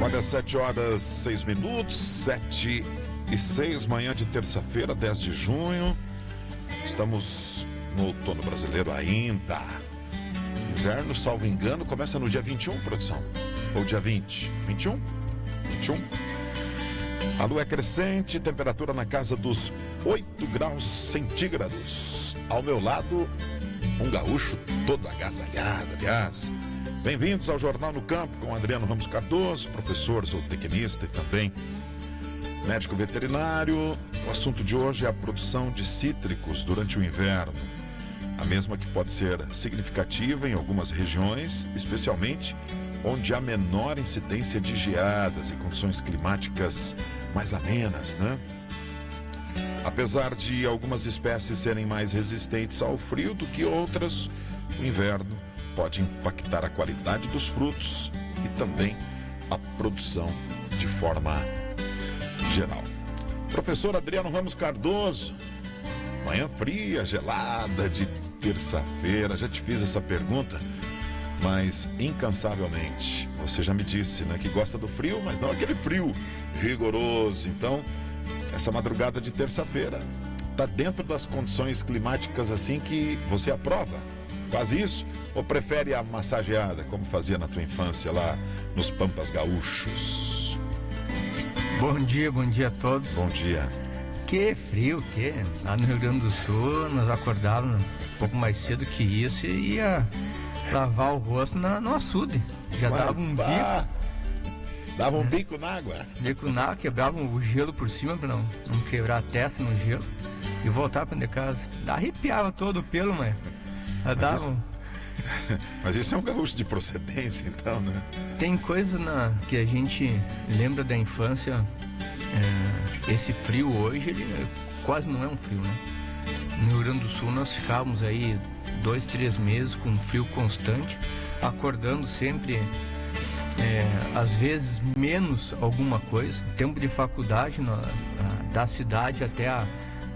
Olha, 7h06, 7h06, manhã de terça-feira, 10 de junho. Estamos no outono brasileiro ainda. Inverno, salvo engano, começa no dia 21, produção? Ou dia 20? 21? 21. A lua é crescente, temperatura na casa dos 8 graus centígrados. Ao meu lado, um gaúcho todo agasalhado, aliás. Bem-vindos ao Jornal no Campo com Adriano Ramos Cardoso, professor, zootecnista e também médico veterinário. O assunto de hoje é a produção de cítricos durante o inverno. A mesma que pode ser significativa em algumas regiões, especialmente onde há menor incidência de geadas e condições climáticas mais amenas, né? Apesar de algumas espécies serem mais resistentes ao frio do que outras, o inverno pode impactar a qualidade dos frutos e também a produção de forma geral. Professor Adriano Ramos Cardoso, manhã fria, gelada de terça-feira, já te fiz essa pergunta, mas incansavelmente, você já me disse, né, que gosta do frio, mas não aquele frio rigoroso. Então, essa madrugada de terça-feira está dentro das condições climáticas assim que você aprova? Quase isso? Ou prefere a massageada, como fazia na tua infância lá nos Pampas Gaúchos? Bom dia a todos. Bom dia. Que frio, que? Lá no Rio Grande do Sul, nós acordávamos um pouco mais cedo que isso e ia lavar o rosto no açude. Já dava um bico. Dava um bico na água. Bico na água, quebrava o gelo por cima para não quebrar a testa no gelo e voltar para dentro de casa. Arrepiava todo o pelo, mas dava. Mas isso é um gaúcho de procedência, então, né? Tem coisas que a gente lembra da infância. Esse frio hoje, ele quase não é um frio, né? No Rio Grande do Sul nós ficávamos aí 2, 3 meses com frio constante, acordando sempre, às vezes menos alguma coisa. O tempo de faculdade, da cidade até a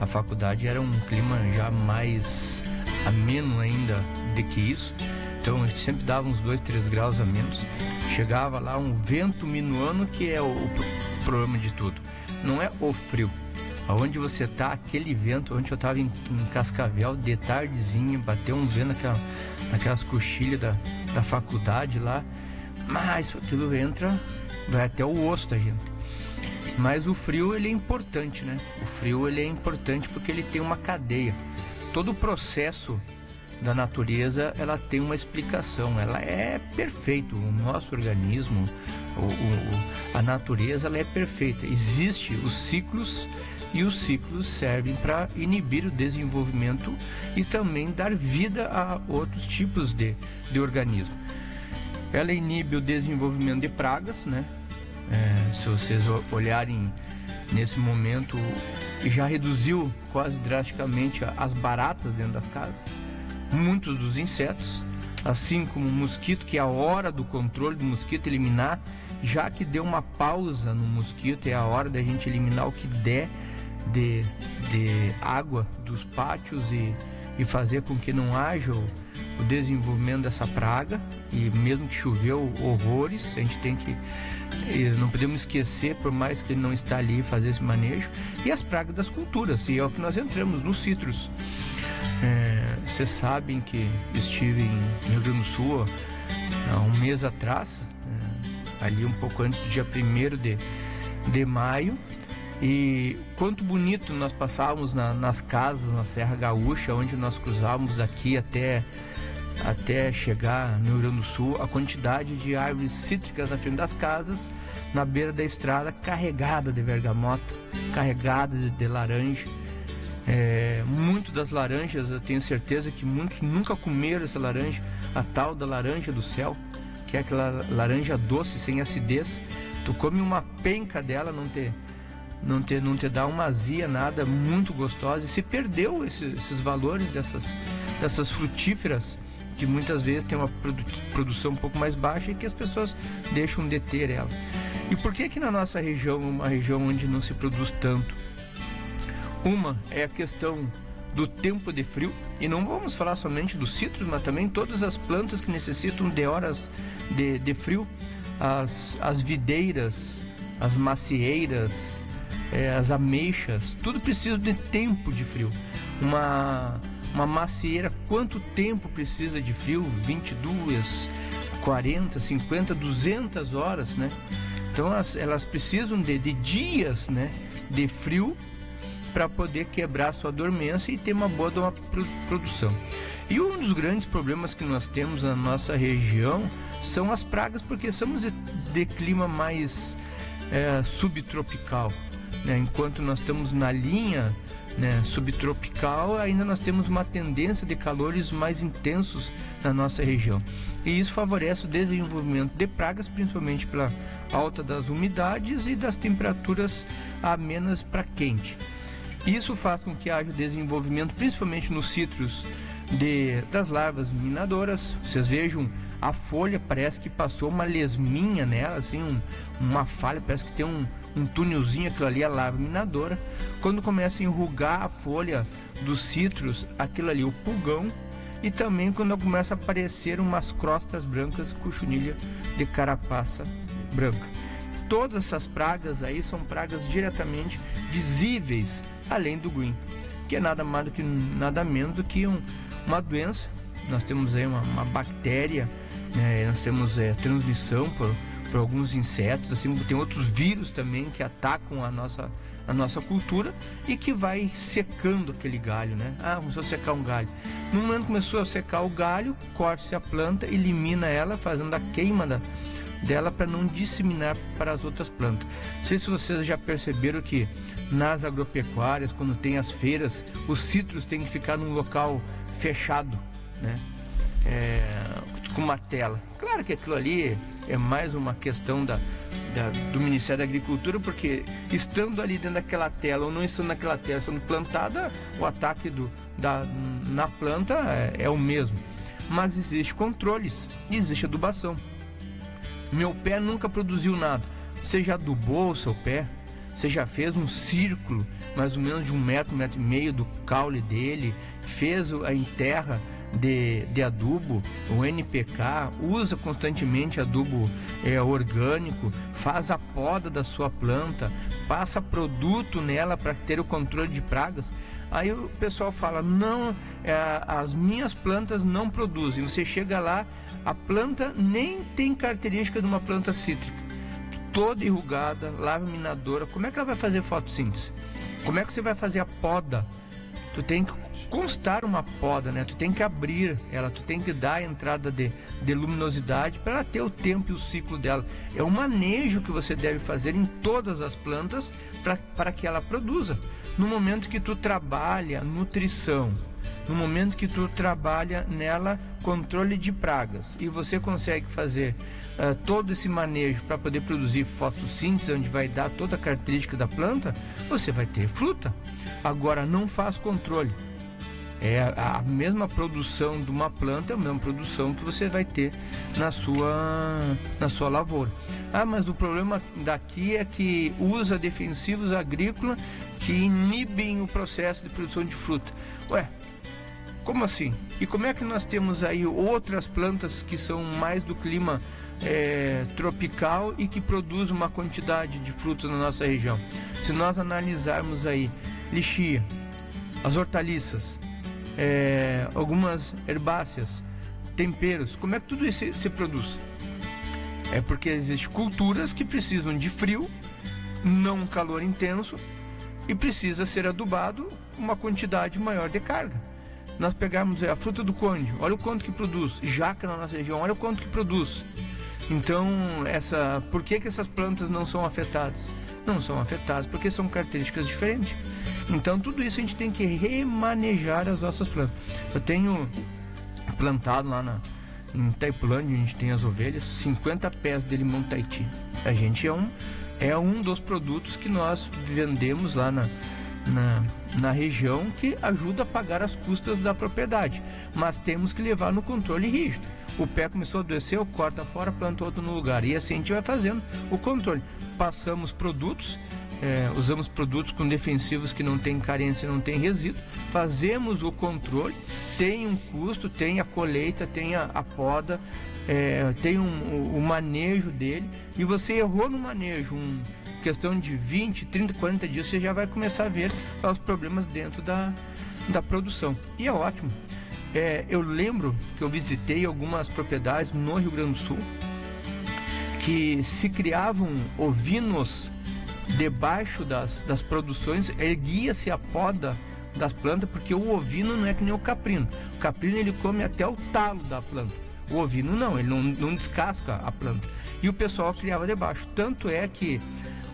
faculdade era um clima já mais ameno ainda do que isso. Então a gente sempre dava uns 2, 3 graus a menos. Chegava lá um vento minuano, que é o problema de tudo. Não é o frio. Aonde você tá, aquele vento, onde eu tava em Cascavel, de tardezinha, bateu um vento naquelas coxilhas da faculdade lá. Mas aquilo entra, vai até o osso da gente. Mas o frio, ele é importante, né? O frio, ele é importante porque ele tem uma cadeia. Todo o processo da natureza, ela tem uma explicação, ela é perfeita. O nosso organismo, a natureza, ela é perfeita. Existem os ciclos, e os ciclos servem para inibir o desenvolvimento e também dar vida a outros tipos de organismo. Ela inibe o desenvolvimento de pragas, né? Se vocês olharem nesse momento, já reduziu quase drasticamente as baratas dentro das casas, muitos dos insetos, assim como o mosquito, que é a hora do controle do mosquito, eliminar, já que deu uma pausa no mosquito, é a hora da gente eliminar o que der de água dos pátios e fazer com que não haja o desenvolvimento dessa praga. E mesmo que choveu horrores, a gente tem que, não podemos esquecer, por mais que ele não está ali, fazer esse manejo. E as pragas das culturas, e é o que nós entramos nos citros. Vocês sabem que estive no Rio Grande do Sul há um mês atrás, ali um pouco antes do dia 1º de maio, e quanto bonito nós passávamos nas casas, na Serra Gaúcha, onde nós cruzávamos daqui até chegar no Rio Grande do Sul, a quantidade de árvores cítricas na frente das casas, na beira da estrada, carregada de bergamota, carregada de laranja. Muito das laranjas, eu tenho certeza que muitos nunca comeram essa laranja, a tal da laranja do céu, que é aquela laranja doce, sem acidez. Tu come uma penca dela, não te dá uma azia, nada, muito gostosa. E se perdeu esses valores dessas frutíferas, que muitas vezes tem uma produção um pouco mais baixa e que as pessoas deixam de ter ela. E por que na nossa região, uma região onde não se produz tanto? Uma é a questão do tempo de frio, e não vamos falar somente dos citros, mas também todas as plantas que necessitam de horas de frio. as videiras, as macieiras, as ameixas, tudo precisa de tempo de frio. Uma macieira, quanto tempo precisa de frio? 22, 40, 50, 200 horas, né? Então elas precisam de dias, né, de frio para poder quebrar sua dormência e ter uma boa produção. E um dos grandes problemas que nós temos na nossa região são as pragas, porque somos de clima mais subtropical, né? Enquanto nós estamos na linha, né, subtropical, ainda nós temos uma tendência de calores mais intensos na nossa região. E isso favorece o desenvolvimento de pragas, principalmente pela alta das umidades e das temperaturas amenas para quente. Isso faz com que haja desenvolvimento, principalmente nos citros, das larvas minadoras. Vocês vejam, a folha parece que passou uma lesminha nela, assim, uma falha, parece que tem um túnelzinho, aquilo ali é a larva minadora. Quando começa a enrugar a folha dos citros, aquilo ali é o pulgão. E também quando começa a aparecer umas crostas brancas, cochonilha de carapaça branca. Todas essas pragas aí são pragas diretamente visíveis, além do green, que é nada menos do que uma doença. Nós temos aí uma bactéria, né? Nós temos transmissão por alguns insetos, assim, tem outros vírus também que atacam a nossa cultura e que vai secando aquele galho, né? Começou a secar um galho. No momento que começou a secar o galho, corta-se a planta, elimina ela, fazendo a queima dela para não disseminar para as outras plantas. Não sei se vocês já perceberam que nas agropecuárias, quando tem as feiras, os citros têm que ficar num local fechado, né? Com uma tela. Claro que aquilo ali é mais uma questão do Ministério da Agricultura, porque estando ali dentro daquela tela ou não estando naquela tela, sendo plantada, o ataque na planta é o mesmo. Mas existe controles, existe adubação. Meu pé nunca produziu nada. Você já adubou o seu pé? Você já fez um círculo mais ou menos de 1 metro, 1,5 metro do caule dele? Fez a enterra de adubo, o NPK, usa constantemente adubo orgânico, faz a poda da sua planta, passa produto nela para ter o controle de pragas. Aí o pessoal fala, não, as minhas plantas não produzem. Você chega lá, a planta nem tem característica de uma planta cítrica, toda enrugada, larva minadora. Como é que ela vai fazer fotossíntese? Como é que você vai fazer a poda? Tu tem que constar uma poda, né? Tu tem que abrir ela, tu tem que dar a entrada de luminosidade para ela ter o tempo e o ciclo dela. É um manejo que você deve fazer em todas as plantas para que ela produza. No momento que tu trabalha nutrição, no momento que tu trabalha nela controle de pragas e você consegue fazer todo esse manejo para poder produzir fotossíntese, onde vai dar toda a característica da planta, você vai ter fruta. Agora, não faz controle. É a mesma produção de uma planta, é a mesma produção que você vai ter na sua lavoura. Mas o problema daqui é que usa defensivos agrícolas que inibem o processo de produção de fruta. Ué, como assim? E como é que nós temos aí outras plantas que são mais do clima tropical e que produzem uma quantidade de frutos na nossa região? Se nós analisarmos aí lixia, as hortaliças, algumas herbáceas, temperos, como é que tudo isso se produz? É porque existem culturas que precisam de frio, não um calor intenso, e precisa ser adubado uma quantidade maior de carga. Nós pegamos a fruta do conde, olha o quanto que produz. Jaca na nossa região, olha o quanto que produz. Então, por que essas plantas não são afetadas? Não são afetadas porque são características diferentes. Então, tudo isso a gente tem que remanejar as nossas plantas. Eu tenho plantado lá em Itaipulândia, onde a gente tem as ovelhas, 50 pés de limão Tahiti. A gente é um dos produtos que nós vendemos lá na região, que ajuda a pagar as custas da propriedade, mas temos que levar no controle rígido. O pé começou a adoecer, eu corta fora, planta outro no lugar, e assim a gente vai fazendo o controle. Passamos produtos usamos produtos com defensivos que não tem carência, não tem resíduo, fazemos o controle, tem um custo, tem a colheita, tem a poda, tem o manejo dele, e você errou no manejo, questão de 20, 30, 40 dias, você já vai começar a ver os problemas dentro da produção. E é ótimo. Eu lembro que eu visitei algumas propriedades no Rio Grande do Sul que se criavam ovinos debaixo das produções, erguia-se a poda das plantas, porque o ovino não é que nem o caprino. O caprino ele come até o talo da planta. O ovino não, ele não descasca a planta. E o pessoal criava debaixo. Tanto é que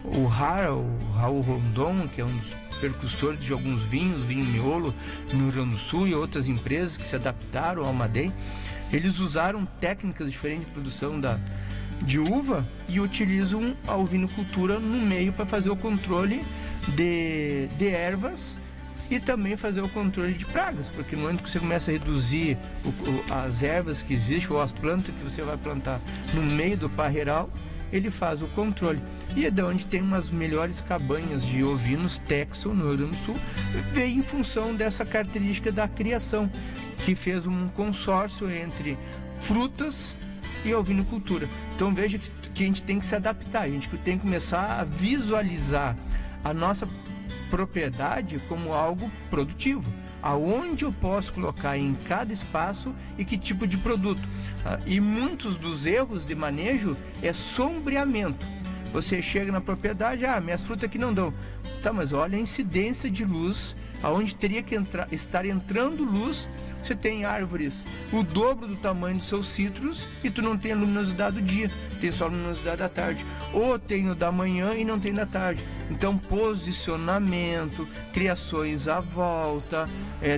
o Raul Rondon, que é um dos precursores de alguns vinho miolo no Rio Grande do Sul, e outras empresas que se adaptaram ao Almaden, eles usaram técnicas diferentes de produção de uva e utilizam a ovinocultura no meio para fazer o controle de ervas e também fazer o controle de pragas, porque no momento que você começa a reduzir as ervas que existem ou as plantas que você vai plantar no meio do parreiral, ele faz o controle. E é de onde tem umas melhores cabanhas de ovinos Texel no Rio Grande do Sul, veio em função dessa característica da criação, que fez um consórcio entre frutas e ovinocultura. Então veja que a gente tem que se adaptar, a gente tem que começar a visualizar a nossa propriedade como algo produtivo, aonde eu posso colocar em cada espaço e que tipo de produto. E muitos dos erros de manejo é sombreamento. Você chega na propriedade, minhas frutas aqui não dão. Tá, mas olha a incidência de luz, aonde teria que estar entrando luz. Você tem árvores o dobro do tamanho dos seus citros e tu não tem a luminosidade do dia, tem só a luminosidade da tarde. Ou tem o da manhã e não tem da tarde. Então, posicionamento, criações à volta,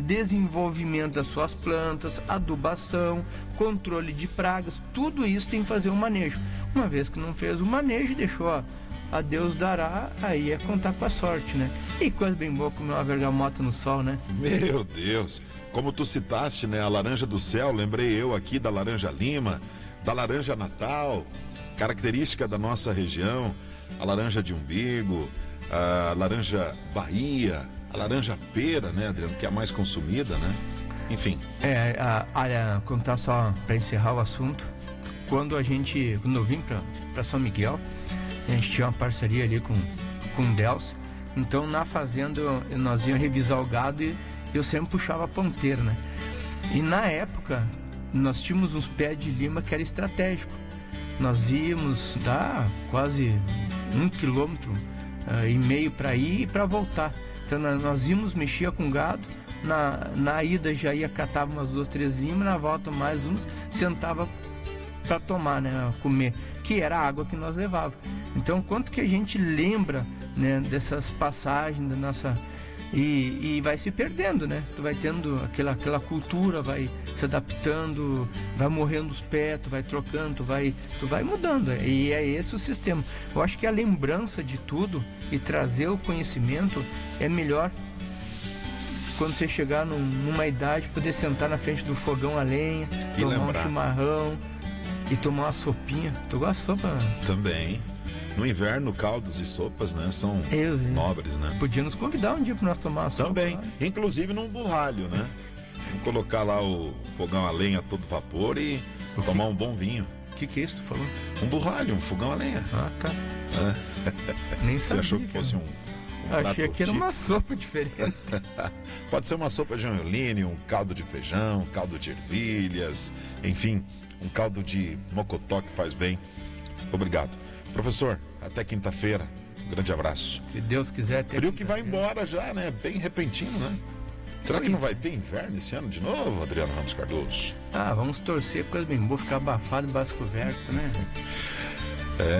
desenvolvimento das suas plantas, adubação, controle de pragas, tudo isso tem que fazer um manejo. Uma vez que não fez o manejo, deixou a Deus dará, aí é contar com a sorte, né? E coisa bem boa comer uma bergamota no sol, né? Meu Deus! Como tu citaste, né? A laranja do céu, lembrei eu aqui da laranja lima, da laranja natal, característica da nossa região, a laranja de umbigo, a laranja Bahia, a laranja pera, né, Adriano, que é a mais consumida, né? Enfim. Contar só para encerrar o assunto, quando eu vim para São Miguel, a gente tinha uma parceria ali com o Delcio, então na fazenda nós íamos revisar o gado e eu sempre puxava a ponteira, né? E na época nós tínhamos uns pés de lima que era estratégico. Nós íamos dar quase 1,5 quilômetro para ir e para voltar. Então nós íamos, mexia com gado, na ida já ia catar umas 2, 3 limas, na volta mais umas, sentava para tomar, né, comer, que era a água que nós levávamos. Então quanto que a gente lembra, né, dessas passagens da nossa... E vai se perdendo, né? Tu vai tendo aquela cultura, vai se adaptando, vai morrendo os pés, tu vai trocando, tu vai mudando. E é esse o sistema. Eu acho que a lembrança de tudo e trazer o conhecimento é melhor quando você chegar numa idade, poder sentar na frente do fogão a lenha, e tomar lembrar. Um chimarrão e tomar uma sopinha. Tu gosta de sopa? Também. No inverno, caldos e sopas, né, são nobres, né? Podia nos convidar um dia para nós tomar uma sopa. Também, lá. Inclusive num burralho, né? Vamos colocar lá o fogão a lenha a todo vapor e tomar um bom vinho. O que é isso que tu falou? Um burralho, um fogão a lenha. Ah, tá. Nem sabia. Você achou que fosse um prato Achei que era uma sopa diferente. Pode ser uma sopa de angeline, um caldo de feijão, um caldo de ervilhas, enfim, um caldo de mocotó que faz bem. Obrigado. Professor, até quinta-feira. Um grande abraço. Se Deus quiser. Até frio que vai embora já, né? Bem repentino, né? Será que não vai ter inverno esse ano de novo, Adriano Ramos Cardoso? Vamos torcer, coisa bem boa, ficar abafado embaixo coberto, né?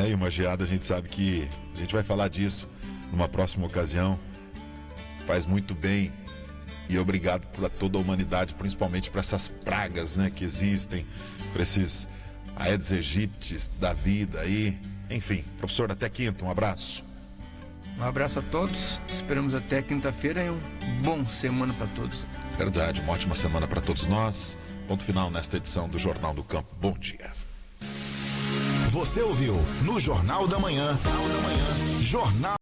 E uma geada, a gente sabe que a gente vai falar disso numa próxima ocasião. Faz muito bem e obrigado para toda a humanidade, principalmente para essas pragas, né, que existem, para esses Aedes aegypti da vida aí. Enfim, professor, até quinta, um abraço. Um abraço a todos, esperamos até quinta-feira e um bom semana para todos. Verdade, uma ótima semana para todos nós. Ponto final nesta edição do Jornal do Campo. Bom dia. Você ouviu no Jornal da Manhã. Jornal